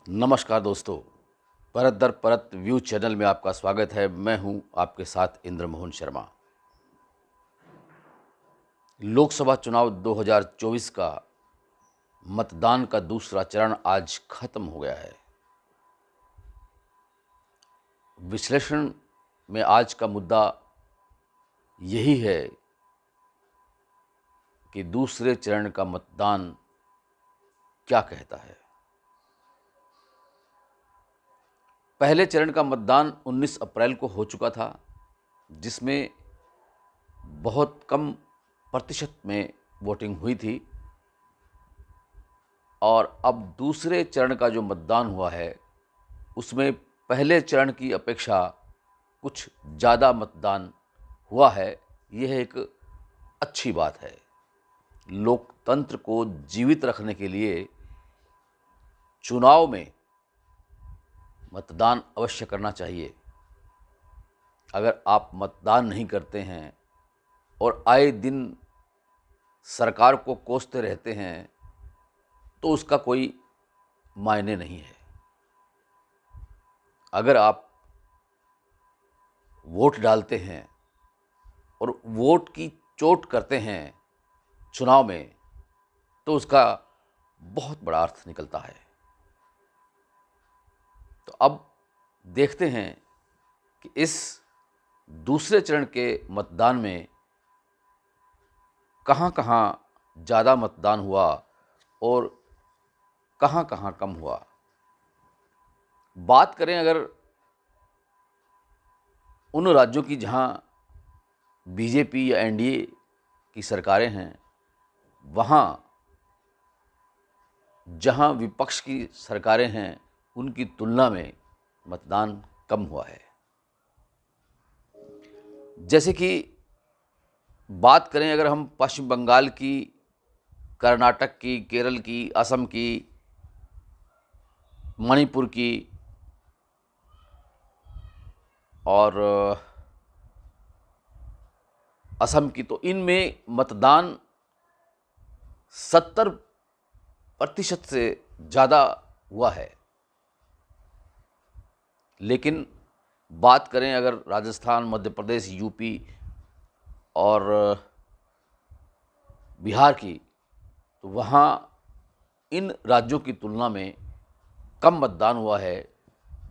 नमस्कार दोस्तों, परत दर परत व्यू चैनल में आपका स्वागत है। मैं हूं आपके साथ इंद्र मोहन शर्मा। लोकसभा चुनाव 2024 का मतदान का दूसरा चरण आज खत्म हो गया है। विश्लेषण में आज का मुद्दा यही है कि दूसरे चरण का मतदान क्या कहता है। पहले चरण का मतदान 19 अप्रैल को हो चुका था, जिसमें बहुत कम प्रतिशत में वोटिंग हुई थी। और अब दूसरे चरण का जो मतदान हुआ है उसमें पहले चरण की अपेक्षा कुछ ज़्यादा मतदान हुआ है। यह एक अच्छी बात है। लोकतंत्र को जीवित रखने के लिए चुनाव में मतदान अवश्य करना चाहिए। अगर आप मतदान नहीं करते हैं और आए दिन सरकार को कोसते रहते हैं तो उसका कोई मायने नहीं है। अगर आप वोट डालते हैं और वोट की चोट करते हैं चुनाव में, तो उसका बहुत बड़ा अर्थ निकलता है। तो अब देखते हैं कि इस दूसरे चरण के मतदान में कहाँ कहाँ ज़्यादा मतदान हुआ और कहाँ कहाँ कम हुआ। बात करें अगर उन राज्यों की जहाँ बीजेपी या एनडीए की सरकारें हैं, वहाँ जहाँ विपक्ष की सरकारें हैं उनकी तुलना में मतदान कम हुआ है। जैसे कि बात करें अगर हम पश्चिम बंगाल की, कर्नाटक की, केरल की, असम की, मणिपुर की और असम की, तो इनमें मतदान 70% से ज़्यादा हुआ है। लेकिन बात करें अगर राजस्थान, मध्य प्रदेश, यूपी और बिहार की, तो वहाँ इन राज्यों की तुलना में कम मतदान हुआ है,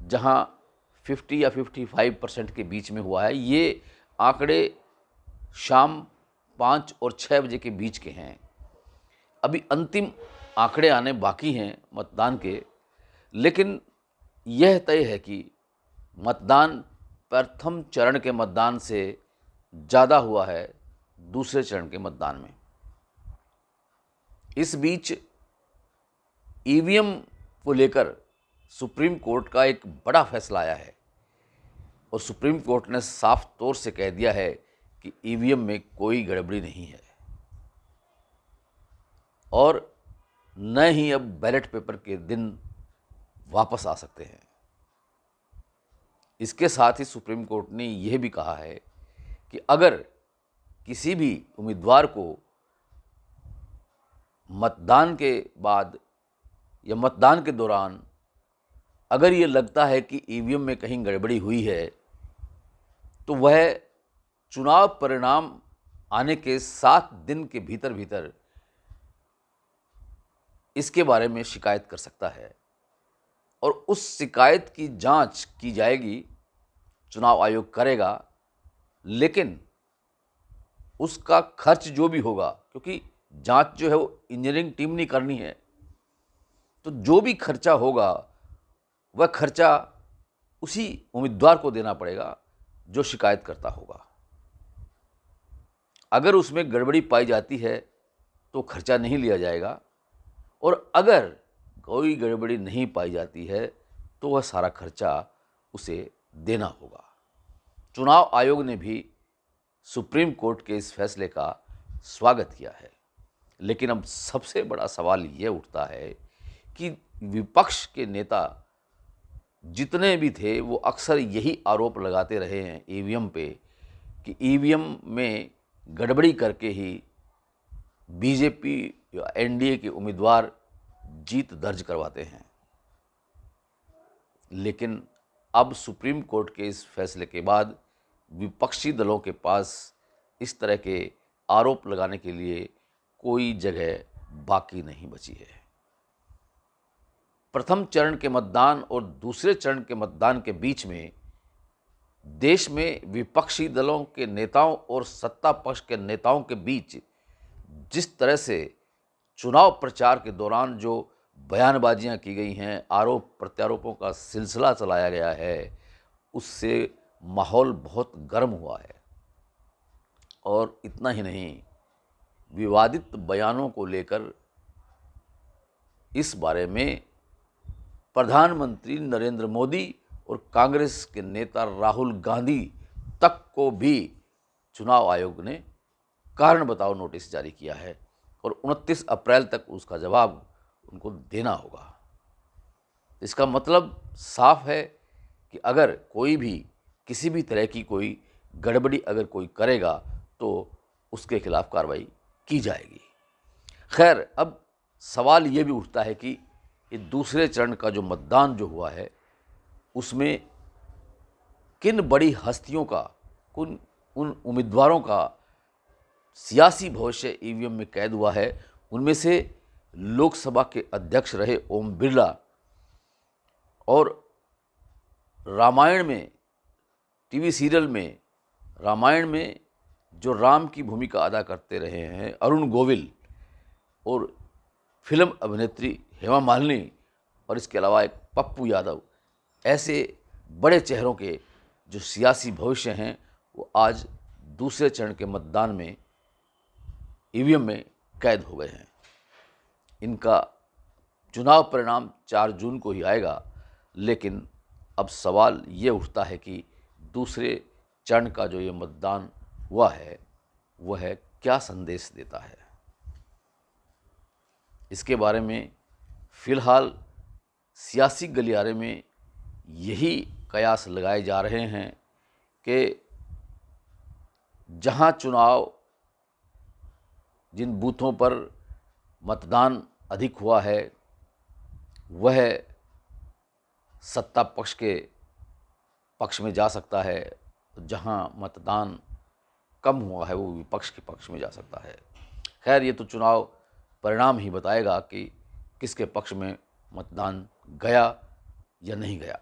जहाँ 50 या 55% के बीच में हुआ है। ये आंकड़े शाम 5 और 6 बजे के बीच के हैं। अभी अंतिम आंकड़े आने बाकी हैं मतदान के, लेकिन यह तय है कि मतदान प्रथम चरण के मतदान से ज़्यादा हुआ है दूसरे चरण के मतदान में। इस बीच ईवीएम को लेकर सुप्रीम कोर्ट का एक बड़ा फैसला आया है और सुप्रीम कोर्ट ने साफ तौर से कह दिया है कि ईवीएम में कोई गड़बड़ी नहीं है और न ही अब बैलेट पेपर के दिन वापस आ सकते हैं। इसके साथ ही सुप्रीम कोर्ट ने यह भी कहा है कि अगर किसी भी उम्मीदवार को मतदान के बाद या मतदान के दौरान अगर ये लगता है कि ईवीएम में कहीं गड़बड़ी हुई है, तो वह चुनाव परिणाम आने के 7 दिन के भीतर भीतर इसके बारे में शिकायत कर सकता है और उस शिकायत की जांच की जाएगी, चुनाव आयोग करेगा। लेकिन उसका खर्च जो भी होगा, क्योंकि जांच जो है वो इंजीनियरिंग टीम नहीं करनी है, तो जो भी खर्चा होगा वह खर्चा उसी उम्मीदवार को देना पड़ेगा जो शिकायत करता होगा। अगर उसमें गड़बड़ी पाई जाती है तो खर्चा नहीं लिया जाएगा और अगर कोई गड़बड़ी नहीं पाई जाती है तो वह सारा खर्चा उसे देना होगा। चुनाव आयोग ने भी सुप्रीम कोर्ट के इस फैसले का स्वागत किया है। लेकिन अब सबसे बड़ा सवाल ये उठता है कि विपक्ष के नेता जितने भी थे वो अक्सर यही आरोप लगाते रहे हैं ईवीएम पे कि ईवीएम में गड़बड़ी करके ही बीजेपी या एनडीए के उम्मीदवार जीत दर्ज करवाते हैं। लेकिन अब सुप्रीम कोर्ट के इस फैसले के बाद विपक्षी दलों के पास इस तरह के आरोप लगाने के लिए कोई जगह बाकी नहीं बची है। प्रथम चरण के मतदान और दूसरे चरण के मतदान के बीच में देश में विपक्षी दलों के नेताओं और सत्ता पक्ष के नेताओं के बीच जिस तरह से चुनाव प्रचार के दौरान जो बयानबाजियां की गई हैं, आरोप प्रत्यारोपों का सिलसिला चलाया गया है, उससे माहौल बहुत गर्म हुआ है। और इतना ही नहीं, विवादित बयानों को लेकर इस बारे में प्रधानमंत्री नरेंद्र मोदी और कांग्रेस के नेता राहुल गांधी तक को भी चुनाव आयोग ने कारण बताओ नोटिस जारी किया है और 29 अप्रैल तक उसका जवाब उनको देना होगा। इसका मतलब साफ है कि अगर कोई भी किसी भी तरह की कोई गड़बड़ी अगर कोई करेगा तो उसके खिलाफ कार्रवाई की जाएगी। खैर, अब सवाल ये भी उठता है कि ये दूसरे चरण का जो मतदान जो हुआ है उसमें किन बड़ी हस्तियों का, उन उम्मीदवारों का सियासी भविष्य ईवीएम में कैद हुआ है। उनमें से लोकसभा के अध्यक्ष रहे ओम बिरला और रामायण में, टीवी सीरियल में रामायण में जो राम की भूमिका अदा करते रहे हैं अरुण गोविल और फिल्म अभिनेत्री हेमा मालिनी और इसके अलावा एक पप्पू यादव, ऐसे बड़े चेहरों के जो सियासी भविष्य हैं वो आज दूसरे चरण के मतदान में ईवीएम में कैद हो गए हैं। इनका चुनाव परिणाम 4 जून को ही आएगा, लेकिन अब सवाल ये उठता है कि दूसरे चरण का जो ये मतदान हुआ है वह क्या संदेश देता है। इसके बारे में फ़िलहाल सियासी गलियारे में यही कयास लगाए जा रहे हैं कि जहां चुनाव, जिन बूथों पर मतदान अधिक हुआ है वह सत्ता पक्ष के पक्ष में जा सकता है, जहां मतदान कम हुआ है वो विपक्ष के पक्ष में जा सकता है। खैर, ये तो चुनाव परिणाम ही बताएगा कि किसके पक्ष में मतदान गया या नहीं गया।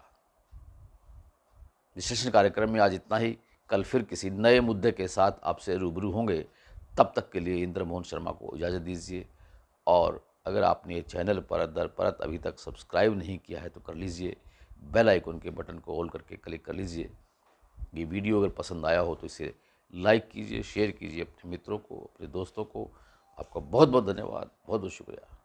विश्लेषण कार्यक्रम में आज इतना ही। कल फिर किसी नए मुद्दे के साथ आपसे रूबरू होंगे। तब तक के लिए इंद्र मोहन शर्मा को इजाज़त दीजिए। और अगर आपने ये चैनल परत दर परत अभी तक सब्सक्राइब नहीं किया है तो कर लीजिए। बेल आइकन के बटन को ऑल करके क्लिक कर लीजिए। ये वीडियो अगर पसंद आया हो तो इसे लाइक कीजिए, शेयर कीजिए अपने मित्रों को, अपने दोस्तों को। आपका बहुत बहुत धन्यवाद, बहुत बहुत शुक्रिया।